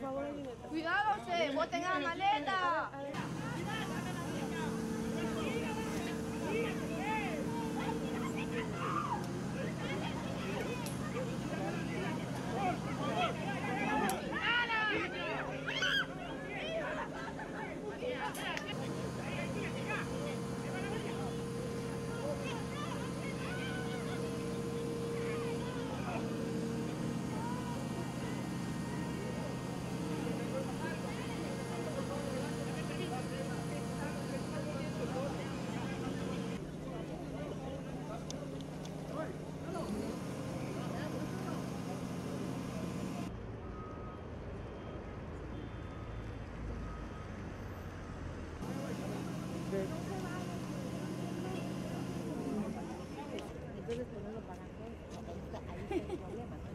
Cuidado, se boten a la maleta. Entonces, pues no lo pagan, ahí está el problema.